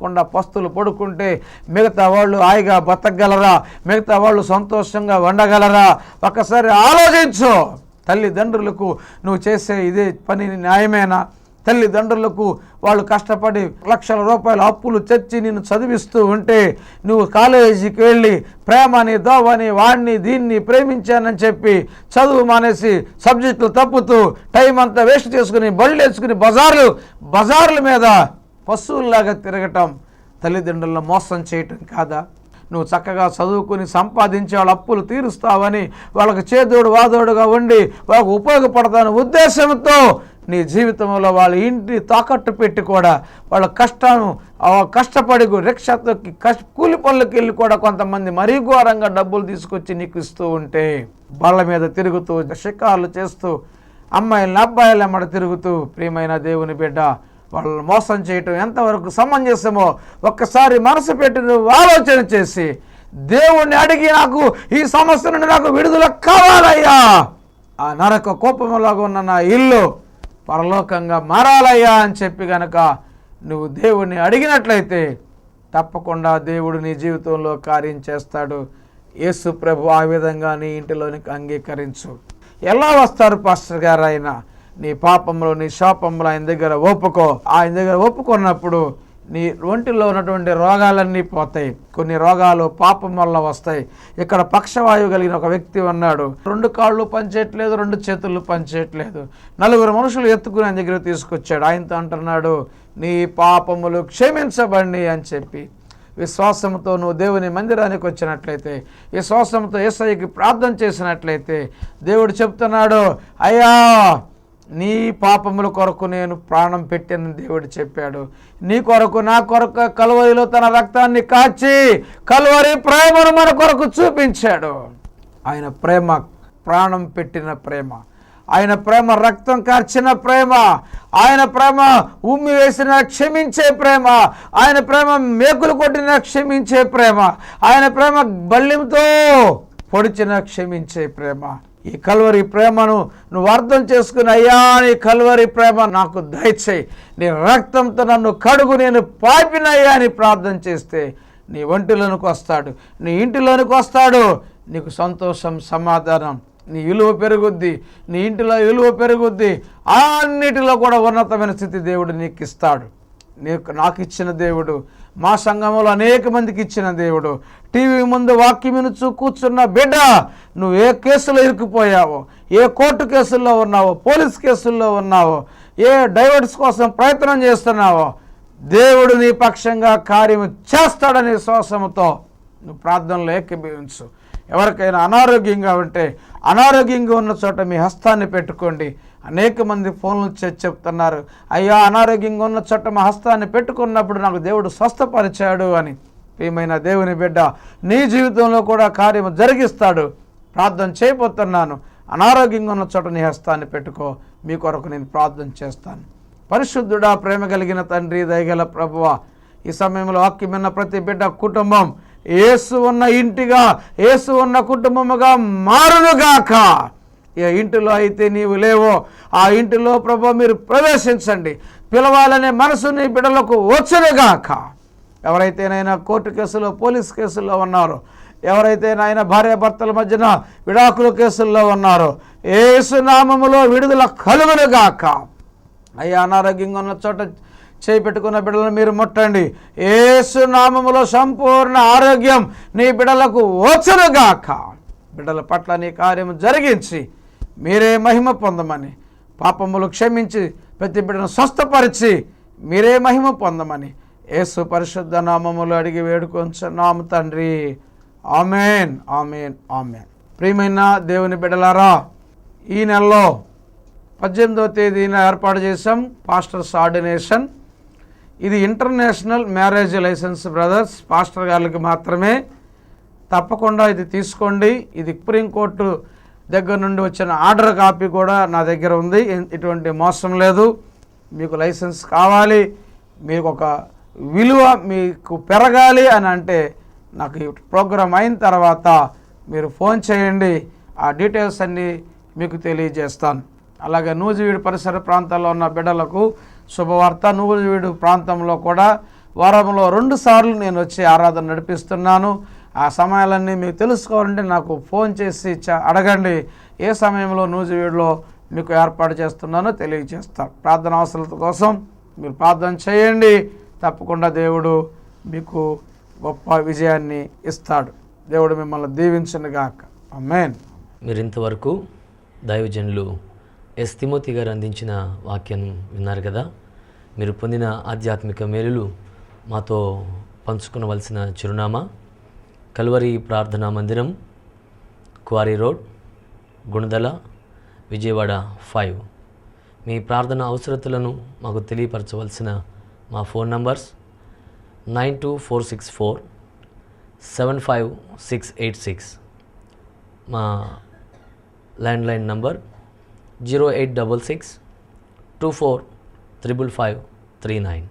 కుండా పస్తులు పడుకుంటే మిగతా వాళ్ళు హాయిగా బతకగలరా? మిగతా వాళ్ళు సంతోషంగా ఉండగలరా? ఒక్కసారి ఆలోచించు. తల్లిదండ్రులకు నువ్వు చేసే ఇదే పని న్యాయమేనా? తల్లిదండ్రులకు వాళ్ళు కష్టపడి లక్షల రూపాయల అప్పులు తెచ్చి నిన్ను చదివిస్తూ ఉంటే నువ్వు కాలేజీకి వెళ్ళి ప్రేమని దోవని వాడిని దీన్ని ప్రేమించానని చెప్పి చదువు మానేసి సబ్జెక్టులు తప్పుతూ టైం అంతా వేస్ట్ చేసుకుని బళ్ళు వేసుకుని బజార్ల మీద పశువుల్లాగా తిరగటం తల్లిదండ్రులను మోసం చేయటం కాదా? నువ్వు చక్కగా చదువుకుని సంపాదించే వాళ్ళ అప్పులు తీరుస్తావని వాళ్ళకి చేదోడు వాదోడుగా ఉండి వాళ్ళకు ఉపయోగపడతాను ఉద్దేశంతో నీ జీవితంలో వాళ్ళ ఇంటి తాకట్టు పెట్టి కూడా వాళ్ళ కష్టపడి రిక్షాతోకి కూలి పనులకు వెళ్ళి కూడా కొంతమంది మరీ ఘోరంగా డబ్బులు తీసుకొచ్చి నీకు ఇస్తూ ఉంటే బళ్ళ మీద తిరుగుతూ షికార్లు చేస్తూ అమ్మాయిలను అబ్బాయిల ఎమ్మడ తిరుగుతూ ప్రియమైన దేవుని బిడ్డ వాళ్ళని మోసం చేయటం ఎంతవరకు సమంజసమో ఒక్కసారి మనసు పెట్టి నువ్వు ఆలోచన చేసి దేవుణ్ణి అడిగి నాకు ఈ సమస్య నుండి నాకు విడుదల కావాలయ్యా, ఆ నరక కోపంలాగా ఉన్న నా ఇల్లు పరలోకంగా మారాలయ్యా అని చెప్పి గనక నువ్వు దేవుణ్ణి అడిగినట్లయితే తప్పకుండా దేవుడు నీ జీవితంలో కార్యం చేస్తాడు. యేసు ప్రభు ఆ విధంగా నీ ఇంటిలోనికి అంగీకరించు. ఎలా వస్తారు పాస్టర్ గారు? ఆయన నీ పాపంలో నీ శాపంలో ఆయన దగ్గర ఒప్పుకున్నప్పుడు నీ ఒంటిలో ఉన్నటువంటి రోగాలన్నీ పోతాయి. కొన్ని రోగాలు పాపం వల్ల వస్తాయి. ఇక్కడ పక్షవాయువు కలిగిన ఒక వ్యక్తి ఉన్నాడు. 2 కాళ్ళు పనిచేయట్లేదు, 2 చేతులు పనిచేయట్లేదు. 4 మనుషులు ఎత్తుకుని ఆయన దగ్గర తీసుకొచ్చాడు. ఆయనతో అంటున్నాడు, నీ పాపములు క్షమించబడి అని చెప్పి. విశ్వాసంతో నువ్వు దేవుని మందిరానికి వచ్చినట్లయితే, విశ్వాసంతో యేసయ్యకి ప్రార్థన చేసినట్లయితే దేవుడు చెప్తున్నాడు, అయ్యా నీ పాపముల కొరకు నేను ప్రాణం పెట్టానని దేవుడు చెప్పాడు. నీ కొరకు నా కొరకు కలువరిలో తన రక్తాన్ని కాచి కలువరి ప్రేమను మన కొరకు చూపించాడు. ఆయన ప్రేమ ప్రాణం పెట్టిన ప్రేమ, ఆయన ప్రేమ రక్తం కార్చిన ప్రేమ, ఆయన ప్రేమ ఉమ్మి వేసిన క్షమించే ప్రేమ, ఆయన ప్రేమ మేకులు కొట్టిన క్షమించే ప్రేమ, ఆయన ప్రేమ బల్యంతో పొడిచిన క్షమించే ప్రేమ. ఈ కల్వరి ప్రేమను నువ్వు అర్థం చేసుకుని, అయ్యా నీ కల్వరి ప్రేమ నాకు దయచేయి, నీ రక్తంతో నన్ను కడుగు, నేను పాపినయ్యా అని ప్రార్థన చేస్తే నీ ఒంటిలోనికి వస్తాడు, నీ ఇంటిలోనికి వస్తాడు. నీకు సంతోషం, సమాధానం, నీ విలువ పెరుగుద్ది, నీ ఇంటిలో విలువ పెరుగుద్ది. అన్నిటిలో కూడా ఉన్నతమైన స్థితి దేవుడు నీకు ఇస్తాడు. నాకు ఇచ్చిన దేవుడు, మా సంఘంలో అనేక మందికి ఇచ్చిన దేవుడు. టీవీ ముందు వాక్యం వినుచు కూర్చున్న బిడ్డ, నువ్వు ఏ కేసులో ఇరుక్కుపోయావో, ఏ కోర్టు కేసుల్లో ఉన్నావో, పోలీస్ కేసుల్లో ఉన్నావో, ఏ డైవర్స్ కోసం ప్రయత్నం చేస్తున్నావో, దేవుడు నీ పక్షంగా కార్యము చేస్తాడనే విశ్వాసంతో నువ్వు ప్రార్థనలో ఏకీభవించు. ఎవరికైనా అనారోగ్యంగా ఉంటే అనారోగ్యంగా ఉన్న చోట మీ హస్తాన్ని పెట్టుకోండి. అనేక మంది ఫోన్లు చెప్తున్నారు, అయ్యా అనారోగ్యంగా ఉన్న చోట మా హస్తాన్ని పెట్టుకున్నప్పుడు నాకు దేవుడు స్వస్థపరిచాడు అని. ప్రియమైన దేవుని బిడ్డ, నీ జీవితంలో కూడా కార్యము జరిగిస్తాడు. ప్రార్థన చేయబోతున్నాను. అనారోగ్యంగా ఉన్న చోట నీ హస్తాన్ని పెట్టుకో, మీ కొరకు నేను ప్రార్థన చేస్తాను. పరిశుద్ధుడా, ప్రేమ కలిగిన తండ్రి, దయగల ప్రభువా, ఈ సమయంలో వాక్యం విన్న ప్రతి బిడ్డ కుటుంబం యేసు ఉన్న ఇంటిగా, యేసు ఉన్న కుటుంబముగా మారునుగాక. ఏ ఇంటిలో అయితే నీవు లేవో ఆ ఇంటిలో ప్రభు మీరు ప్రవేశించండి. పిలవాలనే మనసు నీ బిడ్డలకు వచ్చునుగాక. ఎవరైతే నాయన కోర్టు కేసులో, పోలీస్ కేసుల్లో ఉన్నారో, ఎవరైతే నాయన భార్యాభర్తల మధ్యన విడాకుల కేసుల్లో ఉన్నారో, యేసు నామములో విడుదల కలుగునుగాక. అయ్యా అనారోగ్యంగా ఉన్న చోట చేయి పెట్టుకున్న బిడ్డలను మీరు ముట్టండి. యేసు నామములో సంపూర్ణ ఆరోగ్యం నీ బిడ్డలకు వచ్చునుగాక. బిడ్డల పట్ల నీ కార్యము జరిగించి మీరే మహిమ పొందమని, పాపములు క్షమించి ప్రతి బిడ్డను స్వస్థపరిచి మీరే మహిమ పొందమని యేసు పరిశుద్ధ నామములు అడిగి వేడుకొంచున్నాము తండ్రి. Amen, amen, amen. ప్రియమైన దేవుని బిడ్డలారా, ఈ నెలలో 18వ తేదీన ఏర్పాటు చేశాం పాస్టర్స్ ఆర్డినేషన్. ఇది international marriage licence brothers, pastor గారికి మాత్రమే. తప్పకుండా ఇది తీసుకోండి. ఇది సుప్రీంకోర్టు దగ్గర నుండి వచ్చిన ఆర్డర్ కాపీ కూడా నా దగ్గర ఉంది. ఎటువంటి మోసం లేదు. మీకు లైసెన్స్ కావాలి, మీకు ఒక విలువ మీకు పెరగాలి అని అంటే నాకు ఈ ప్రోగ్రాం అయిన తర్వాత మీరు ఫోన్ చేయండి. ఆ డీటెయిల్స్ అన్నీ మీకు తెలియజేస్తాను. అలాగే నూజివీడు పరిసర ప్రాంతాల్లో ఉన్న బిడ్డలకు శుభవార్త. నూజివీడు ప్రాంతంలో కూడా వారంలో 2 సార్లు నేను వచ్చి ఆరాధన నడిపిస్తున్నాను. ఆ సమయాలన్నీ మీకు తెలుసుకోవాలంటే నాకు ఫోన్ చేసి అడగండి. ఏ సమయంలో నూజివీడులో మీకు ఏర్పాటు చేస్తున్నానో తెలియజేస్తాను. ప్రార్థన అవసరాల కోసం మీరు ప్రార్థన చేయండి. తప్పకుండా దేవుడు మీకు గొప్ప విజయాన్ని ఇస్తాడు. దేవుడు మిమ్మల్ని దీవించునుగాక. ఆమేన్. మీరు ఇంతవరకు దైవజనులు ఎస్ తిమోతి గారు అందించిన వాక్యం విన్నారు కదా. మీరు పొందిన ఆధ్యాత్మిక మేలులు మాతో పంచుకునవలసిన చిరునామా కల్వరి ప్రార్థనా మందిరం, క్వారీ రోడ్, గుణదల, విజయవాడ 5. మీ ప్రార్థన అవసరతలను మాకు తెలియపరచవలసిన మా ఫోన్ నంబర్స్ 9246475686. మా ల్యాండ్లైన్ నంబర్ 0866 24 555 39.